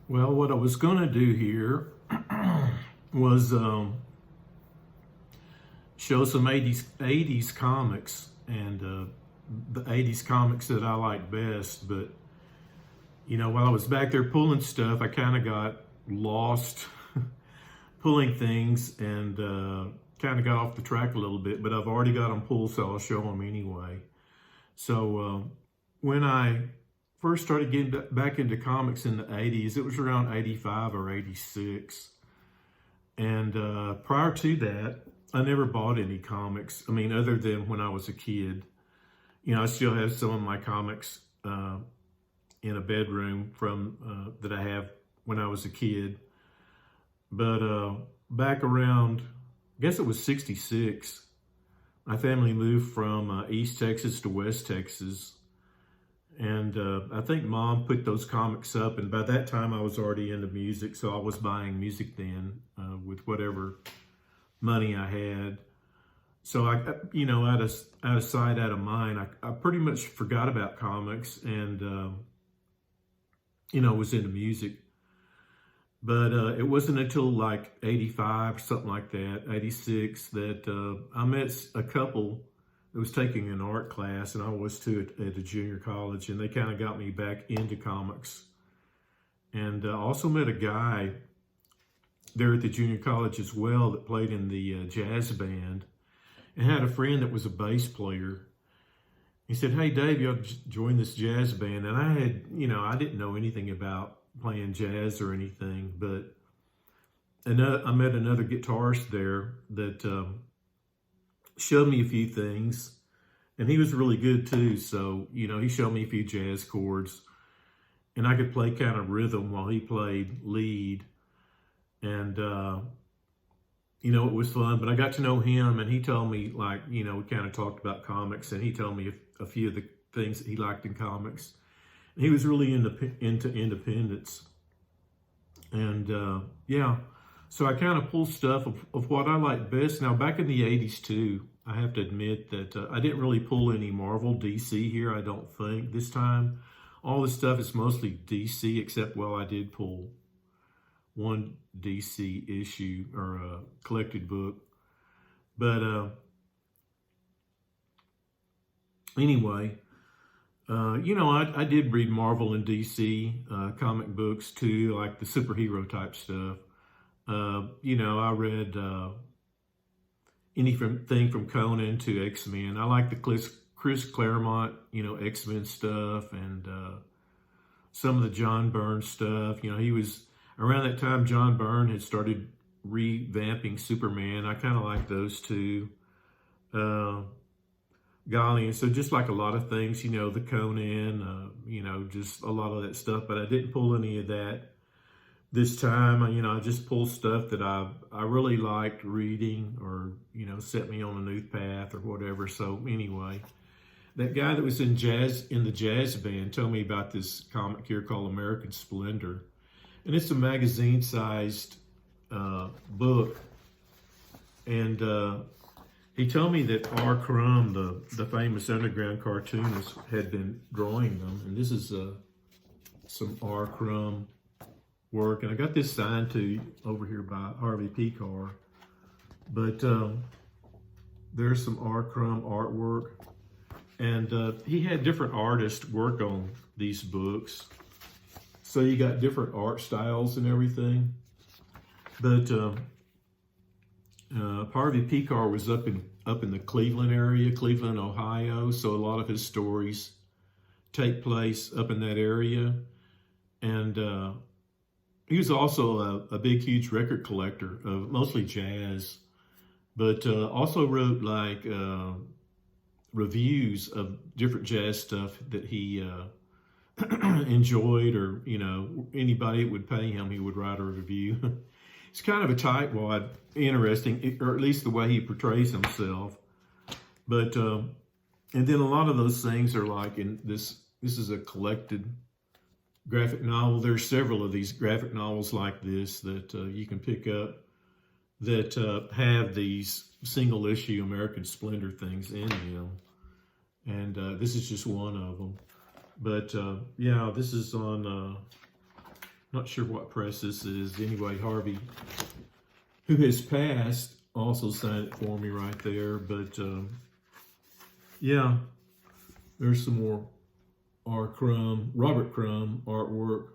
Well, what I was going to do here was show some 80s comics and the 80s comics that I like best. But, while I was back there pulling stuff, I kind of got lost pulling things and kind of got off the track a little bit. But I've already got them pulled, so I'll show them anyway. So when I first started getting back into comics in the 80s, it was around 85 or 86. And prior to that, I never bought any comics. I mean, other than when I was a kid. I still have some of my comics in a bedroom from that I have when I was a kid. But back around, I guess it was 66, my family moved from East Texas to West Texas. And I think Mom put those comics up, and by that time I was already into music, so I was buying music then with whatever money I had. So out of sight, out of mind, I pretty much forgot about comics and was into music. But it wasn't until like 85, something like that, 86, that I met a couple that was taking an art class, and I was too at a junior college, and they kind of got me back into comics. And I also met a guy there at the junior college as well that played in the jazz band, and had a friend that was a bass player. He said, "Hey, Dave, you ought to join this jazz band." And I had, I didn't know anything about playing jazz or anything, but I met another guitarist there that showed me a few things, and he was really good too. So, he showed me a few jazz chords, and I could play kind of rhythm while he played lead. And, it was fun, but I got to know him, and he told me, we kind of talked about comics, and he told me a few of the things that he liked in comics. And he was really into independence. And, so I kind of pulled stuff of what I like best. Now, back in the 80s, too, I have to admit that I didn't really pull any Marvel, DC here, I don't think. This time, all this stuff is mostly DC, except, I did pull one DC issue or a collected book. But anyway, I did read Marvel and DC comic books, too, like the superhero type stuff. I read anything from Conan to X-Men. I like the Chris Claremont, X-Men stuff, and some of the John Byrne stuff. He was, around that time, John Byrne had started revamping Superman. I kind of like those two. Golly, and so just like a lot of things, the Conan, just a lot of that stuff, but I didn't pull any of that this time. I just pulled stuff that I really liked reading, or, set me on a new path or whatever. So anyway, that guy that was in the jazz band told me about this comic here called American Splendor. And it's a magazine-sized book. And he told me that R. Crumb, the famous underground cartoonist, had been drawing them. And this is some R. Crumb work, and I got this signed to over here by Harvey Pekar. But there's some R. Crumb artwork, and he had different artists work on these books, so you got different art styles and everything. But Harvey Pekar was up in the Cleveland area, Cleveland, Ohio, so a lot of his stories take place up in that area. And he was also a big, huge record collector of mostly jazz, but also wrote reviews of different jazz stuff that he enjoyed, or, anybody that would pay him, he would write a review. It's kind of a tightwad, interesting, or at least the way he portrays himself. But, and then a lot of those things are like in this is a collected graphic novel. There's several of these graphic novels like this that you can pick up that have these single issue American Splendor things in them. And this is just one of them. But this is on Not sure what press this is. Anyway, Harvey, who has passed, also signed it for me right there. But yeah, there's some more Robert Crumb artwork.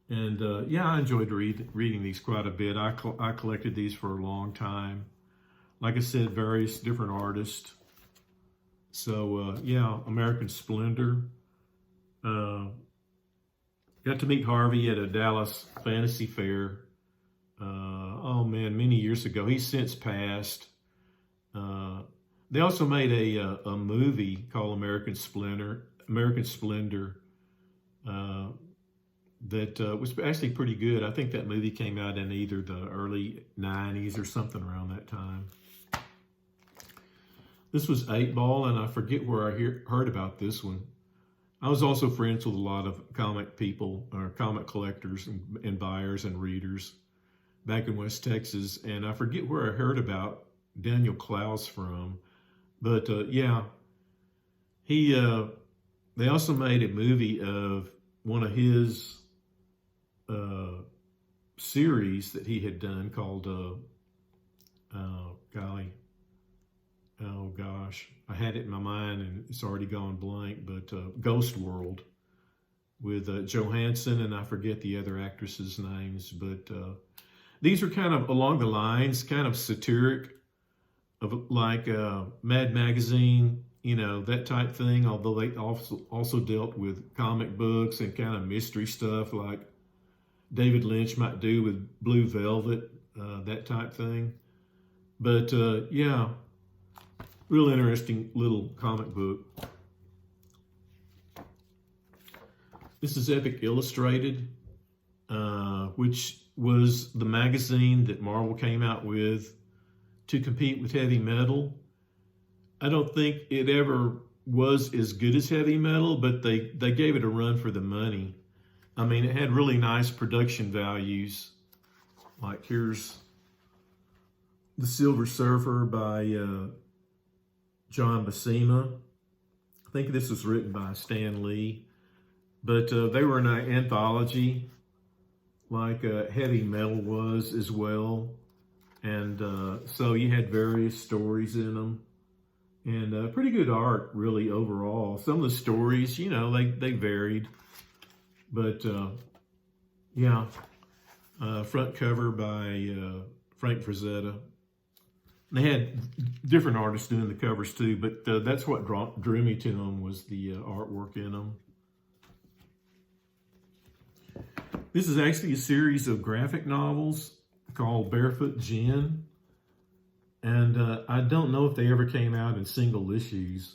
And yeah, I enjoyed reading these quite a bit. I collected these for a long time. Like I said, various different artists. So yeah, American Splendor. Got to meet Harvey at a Dallas Fantasy Fair. Oh man, many years ago. He's since passed. They also made a movie called American Splendor. That was actually pretty good. I think that movie came out in either the early 90s or something around that time. This was 8-Ball, and I forget where I heard about this one. I was also friends with a lot of comic people, or comic collectors and buyers and readers back in West Texas, and I forget where I heard about Daniel Clowes from. But yeah, they also made a movie of one of his series that he had done called, oh gosh, I had it in my mind and it's already gone blank, but Ghost World with Johansson, and I forget the other actresses' names, but these are kind of along the lines, kind of satiric of like Mad Magazine, you know, that type thing, although they also dealt with comic books and kind of mystery stuff like David Lynch might do with Blue Velvet, that type thing. But yeah, real interesting little comic book. This is Epic Illustrated, which was the magazine that Marvel came out with to compete with Heavy Metal. I don't think it ever was as good as Heavy Metal, but they gave it a run for the money. I mean, it had really nice production values. Like here's The Silver Surfer by John Buscema. I think this was written by Stan Lee. But they were in an anthology like Heavy Metal was as well. And so you had various stories in them. And pretty good art, really, overall. Some of the stories, you know, they varied. But, yeah, front cover by Frank Frazetta. They had different artists doing the covers, too. But that's what drew me to them, was the artwork in them. This is actually a series of graphic novels called Barefoot Gen. And I don't know if they ever came out in single issues,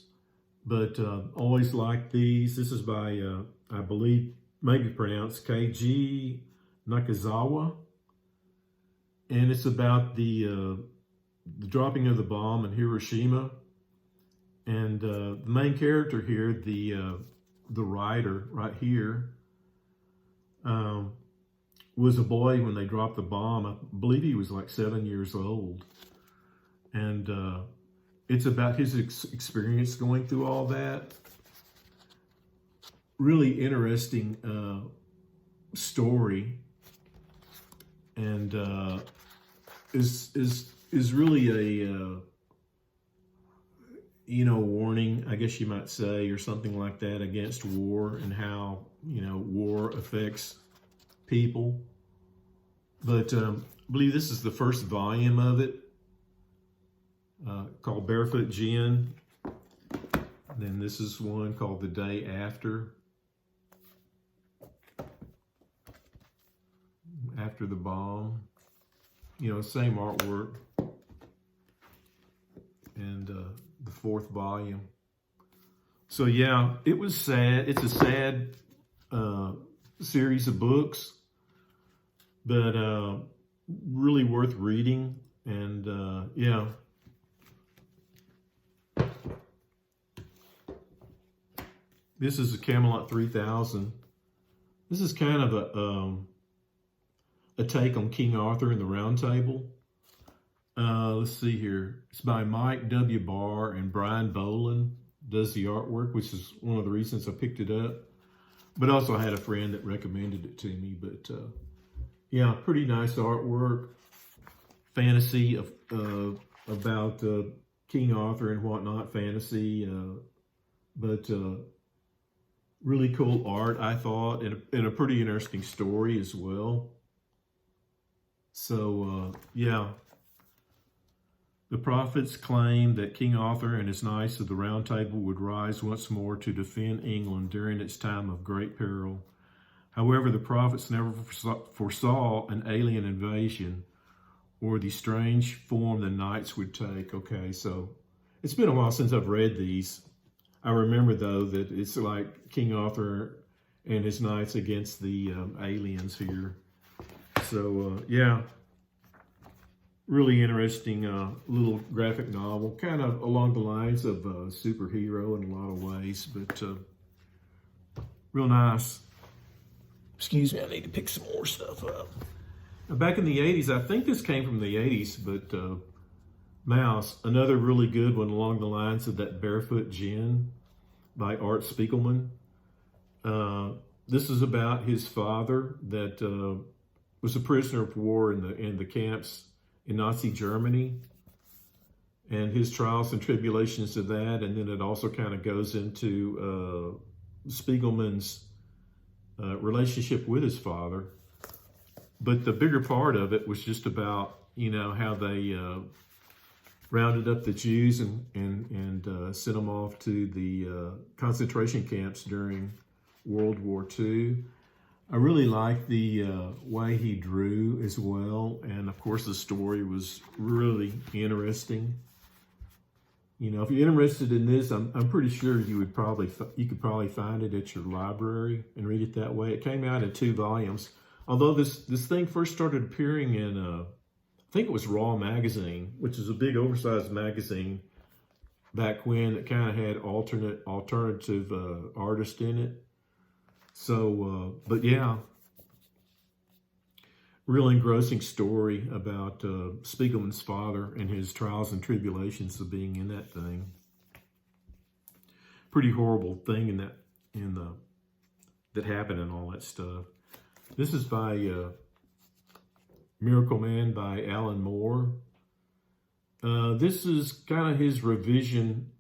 but always liked these. This is by, I believe, maybe pronounced Keiji Nakazawa. And it's about the dropping of the bomb in Hiroshima. And the main character here, the writer right here, was a boy when they dropped the bomb. I believe he was like 7 years old. And it's about his experience going through all that. Really interesting story, and is really a you know, warning, I guess you might say, or something like that, against war and how, you know, war affects people. But I believe this is the first volume of it. Called Barefoot Gen. And then this is one called The Day After. After the Bomb. You know, same artwork. And the fourth volume. So yeah, it was sad. It's a sad series of books, but really worth reading. And yeah. This is a Camelot 3000. This is kind of a take on King Arthur and the Round Table. Let's see here. It's by Mike W. Barr, and Brian Boland does the artwork, which is one of the reasons I picked it up. but also I had a friend that recommended it to me. But yeah, pretty nice artwork, fantasy of about King Arthur and whatnot, fantasy, but really cool art, I thought, and a pretty interesting story as well. So yeah. The prophets claimed that King Arthur and his knights of the Round Table would rise once more to defend England during its time of great peril. However, the prophets never foresaw an alien invasion or the strange form the knights would take. Okay, so it's been a while since I've read these. I remember, though, that it's like King Arthur and his knights against the aliens here. So, yeah. Really interesting little graphic novel, kind of along the lines of superhero in a lot of ways, but real nice. Excuse me, I need to pick some more stuff up. Now, back in the 80s, I think this came from the 80s, but Mouse, another really good one along the lines of that Barefoot Gin by Art Spiegelman. This is about his father that was a prisoner of war in the camps in Nazi Germany, and his trials and tribulations of that. And then it also kind of goes into Spiegelman's relationship with his father. But the bigger part of it was just about, how they rounded up the Jews and sent them off to the concentration camps during World War II. I really like the way he drew as well, and of course the story was really interesting. If you're interested in this, I'm pretty sure you could probably find it at your library and read it that way. It came out in 2 volumes, although this thing first started appearing in I think it was Raw magazine, which is a big oversized magazine back when it kind of had alternative artists in it. So, but yeah, real engrossing story about Spiegelman's father and his trials and tribulations of being in that thing. Pretty horrible thing that happened and all that stuff. This is by Miracle Man by Alan Moore. This is kind of his revision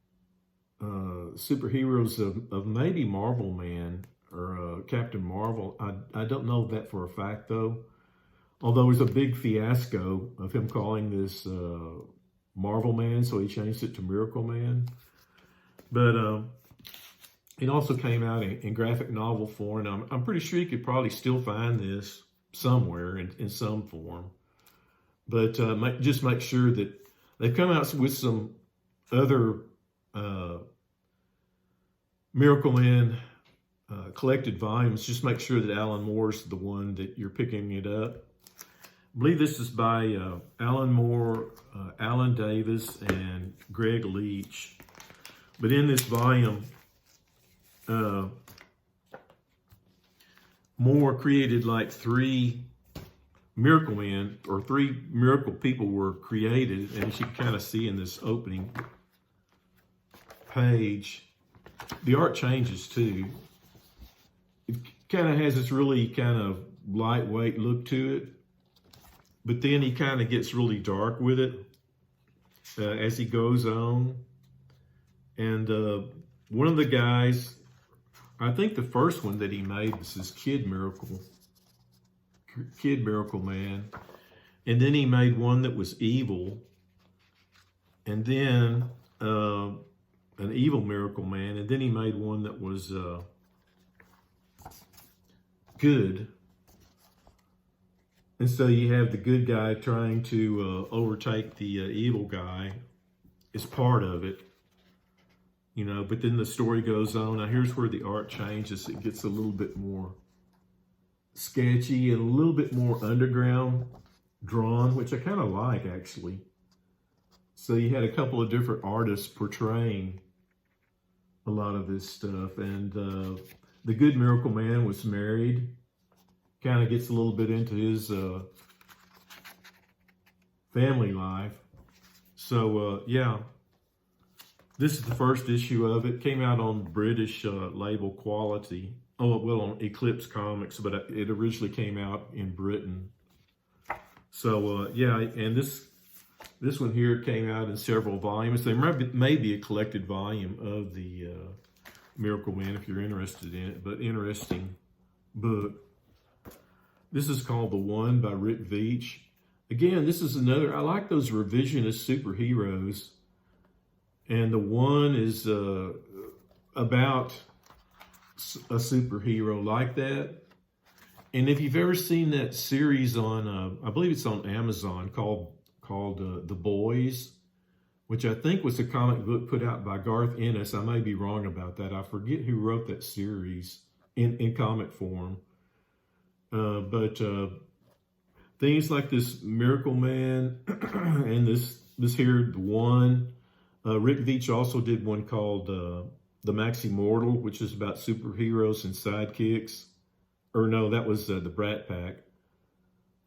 superheroes of maybe Marvel Man or Captain Marvel. I don't know that for a fact, though. Although there's a big fiasco of him calling this Marvel Man, so he changed it to Miracle Man. But it also came out in graphic novel form, and I'm pretty sure you could probably still find this somewhere in some form. But just make sure that they've come out with some other Miracle Man collected volumes. Just make sure that Alan Moore's the one that you're picking it up. I believe this is by Alan Moore, Alan Davis, and Greg Leach. But in this volume, Moore created like 3 Miracle Men, or 3 miracle people were created, and as you can kind of see in this opening page, the art changes too. It kind of has this really kind of lightweight look to it, but then he kind of gets really dark with it as he goes on. And one of the guys, I think the first one that he made was this Kid Miracle Man. And then he made one that was evil. And then an evil Miracle Man. And then he made one that was good. And so you have the good guy trying to overtake the evil guy as part of it. But then the story goes on. Now here's where the art changes. It gets a little bit more sketchy and a little bit more underground drawn, which I kind of like, actually. So you had a couple of different artists portraying a lot of this stuff. And the good Miracle Man was married. Kind of gets a little bit into his family life. So, yeah. This is the first issue of it. Came out on British label Quality. Oh, well, on Eclipse Comics, but it originally came out in Britain. So yeah, and this one here came out in several volumes. There may be a collected volume of the Miracle Man if you're interested in it, but interesting book. This is called The One by Rick Veitch. Again, this is another, I like those revisionist superheroes. And The One is about a superhero like that. And if you've ever seen that series on, I believe it's on Amazon, called The Boys, which I think was a comic book put out by Garth Ennis. I may be wrong about that. I forget who wrote that series in comic form. But things like this Miracle Man and this here, The One. Rick Veitch also did one called The Maximortal, which is about superheroes and sidekicks. Or no, that was the Brat Pack.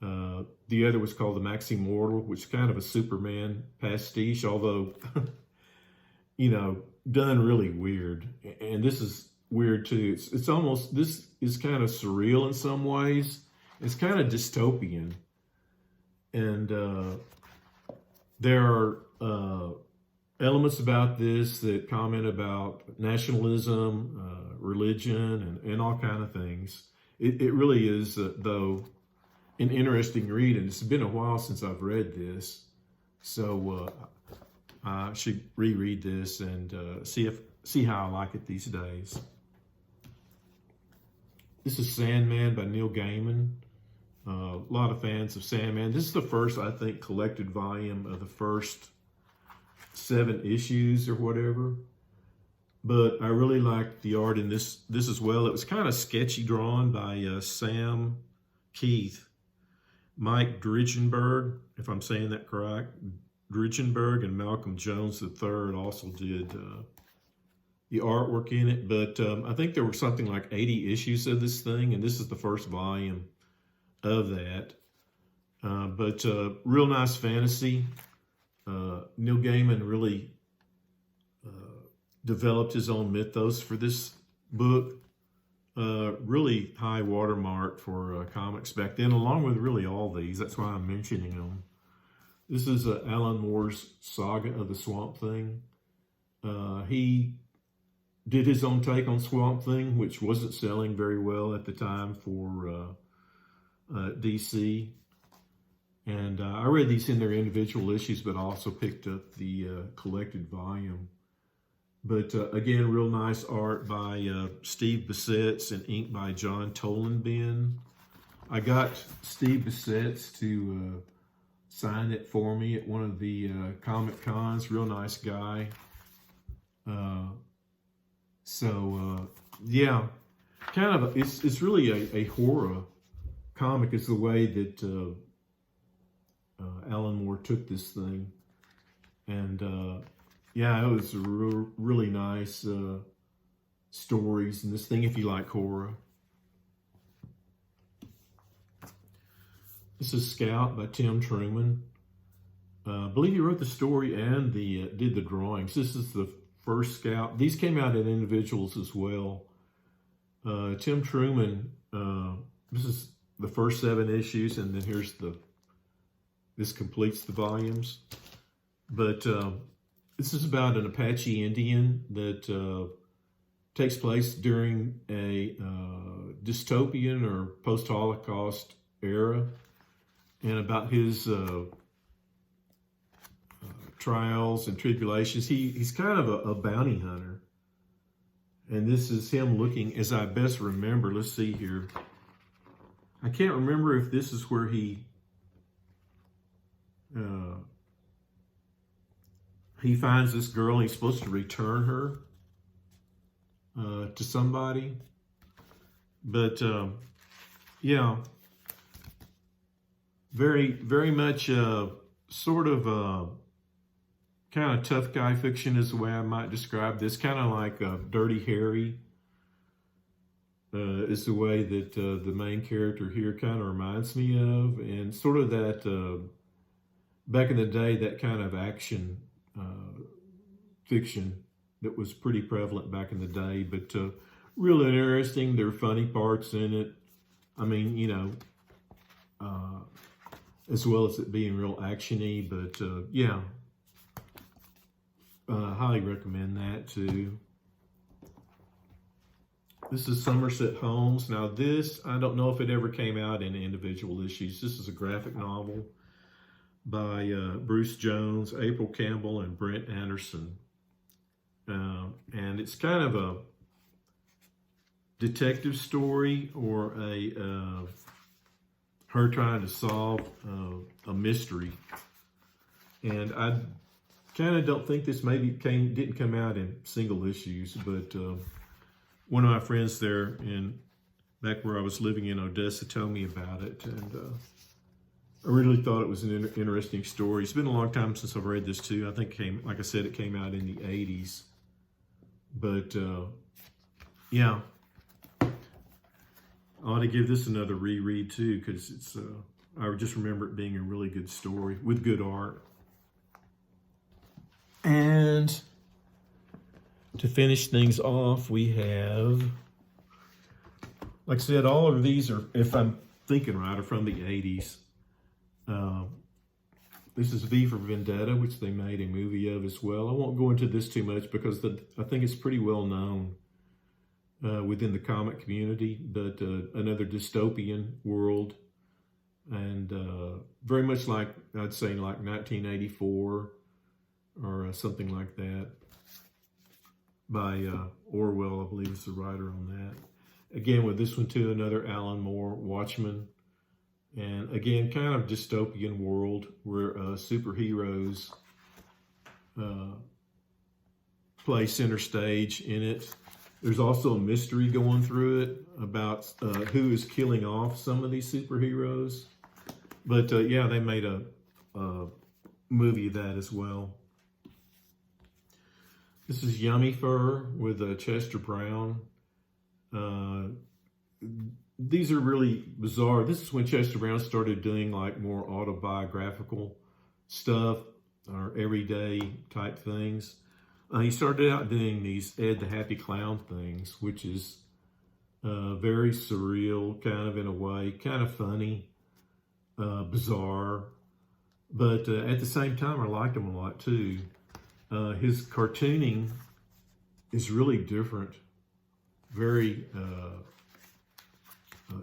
The other was called The Maximortal, which is kind of a Superman pastiche, although, you know, done really weird. And this is weird too. It's almost, this is kind of surreal in some ways. It's kind of dystopian. And there are elements about this that comment about nationalism, religion, and all kind of things. It really is, though, an interesting read, and it's been a while since I've read this, so I should reread this and see how I like it these days. This is Sandman by Neil Gaiman. A lot of fans of Sandman. This is the first, I think, collected volume of the first 7 issues or whatever. But I really liked the art in this as well. It was kind of sketchy drawn by Sam Keith. Mike Dritchenberg, if I'm saying that correct. Dritchenberg and Malcolm Jones III also did the artwork in it. But I think there were something like 80 issues of this thing, and this is the first volume of that. But real nice fantasy. Neil Gaiman really developed his own mythos for this book. Really high watermark for comics back then, along with really all these. That's why I'm mentioning them. This is Alan Moore's Saga of the Swamp Thing. He did his own take on Swamp Thing, which wasn't selling very well at the time for DC. And I read these in their individual issues, but I also picked up the collected volume. But again, real nice art by Steve Bissetts and ink by John Tolenben. I got Steve Bissetts to sign it for me at one of the Comic Cons. Real nice guy. Yeah, kind of. It's really a horror comic. Is the way that Alan Moore took this thing, and yeah, it was really nice stories in this thing if you like horror. This is Scout by Tim Truman. I believe he wrote the story and did the drawings. This is the first Scout. These came out in individuals as well. Tim Truman, this is the first 7 issues, and then here's this completes the volumes. But this is about an Apache Indian that takes place during a dystopian or post-Holocaust era, and about his trials and tribulations. He's kind of a bounty hunter. And this is him looking, as I best remember, let's see here. I can't remember if this is where he finds this girl and he's supposed to return her to somebody. But yeah, very much sort of kind of tough guy fiction is the way I might describe this. Kind of like Dirty Harry is the way that the main character here kind of reminds me of. And sort of that, back in the day, that kind of action fiction that was pretty prevalent back in the day. But real interesting. There are funny parts in it. I mean, as well as it being real actiony. But yeah, highly recommend that too. This is Somerset Holmes. Now this, I don't know if it ever came out in individual issues. This is a graphic novel by Bruce Jones, April Campbell, and Brent Anderson. And it's kind of a detective story, or her trying to solve a mystery. And I kind of don't think this didn't come out in single issues, but one of my friends there back where I was living in Odessa told me about it, and I really thought it was an interesting story. It's been a long time since I've read this too. I think like I said, it came out in the 80s. But yeah, I ought to give this another reread too, because it's I just remember it being a really good story with good art. And to finish things off, we have, like I said, all of these are, if I'm thinking right, are from the 80s. This is V for Vendetta, which they made a movie of as well. I won't go into this too much because I think it's pretty well known within the comic community, but another dystopian world, and very much like, I'd say, like 1984 or something like that, by Orwell, I believe is the writer on that. Again, with this one too, another Alan Moore, Watchmen. And again, kind of dystopian world where superheroes play center stage in it. There's also a mystery going through it about who is killing off some of these superheroes. But yeah, they made a movie of that as well. This is Yummy Fur with Chester Brown. These are really bizarre. This is when Chester Brown started doing like more autobiographical stuff or everyday type things. He started out doing these Ed the Happy Clown things, which is very surreal, kind of in a way, kind of funny, bizarre. But at the same time, I liked him a lot too. His cartooning is really different, very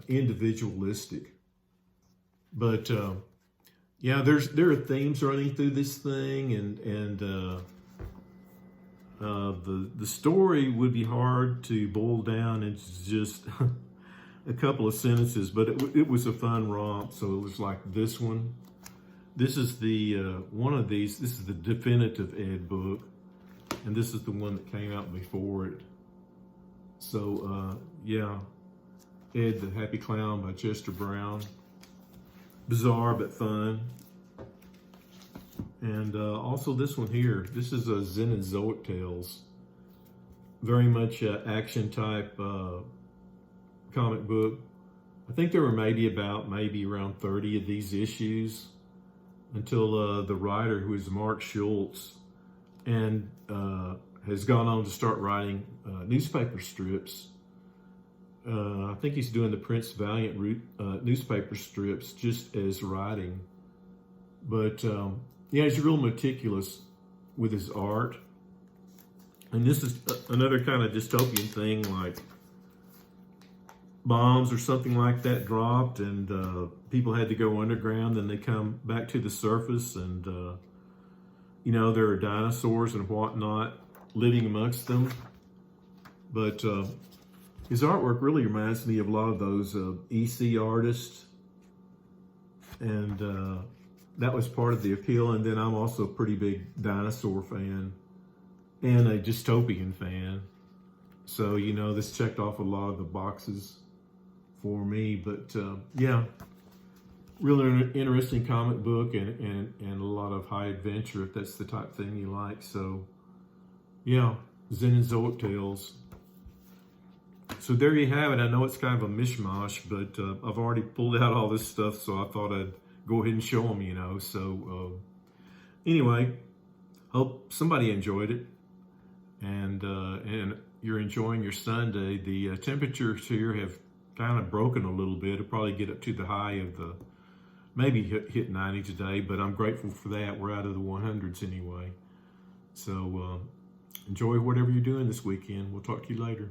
individualistic. But yeah, there are themes running through this thing, and the story would be hard to boil down into just a couple of sentences, but it was a fun romp. So it was like this one. This is the one of these. This is the definitive Ed book, and this is the one that came out before it. So yeah, Ed the Happy Clown by Chester Brown. Bizarre but fun. And also this one here. This is a Zen and Zoic Tales. Very much action type comic book. I think there were maybe around 30 of these issues until the writer, who is Mark Schultz, and has gone on to start writing newspaper strips. I think he's doing the Prince Valiant newspaper strips just as writing. But yeah, he's real meticulous with his art. And this is another kind of dystopian thing, like bombs or something like that dropped, and people had to go underground, then they come back to the surface, and you know, there are dinosaurs and whatnot living amongst them. But his artwork really reminds me of a lot of those EC artists, and that was part of the appeal. And then I'm also a pretty big dinosaur fan and a dystopian fan. So, you know, this checked off a lot of the boxes for me. But yeah, really interesting comic book, and a lot of high adventure, if that's the type of thing you like. So yeah, Zen and Zoic Tales. So there you have it. I know it's kind of a mishmash, but I've already pulled out all this stuff, so I thought I'd go ahead and show them, you know. So anyway, hope somebody enjoyed it. And you're enjoying your Sunday. The temperatures here have kind of broken a little bit. It'll probably get up to the high of the, maybe hit 90 today, but I'm grateful for that. We're out of the 100s anyway. So enjoy whatever you're doing this weekend. We'll talk to you later.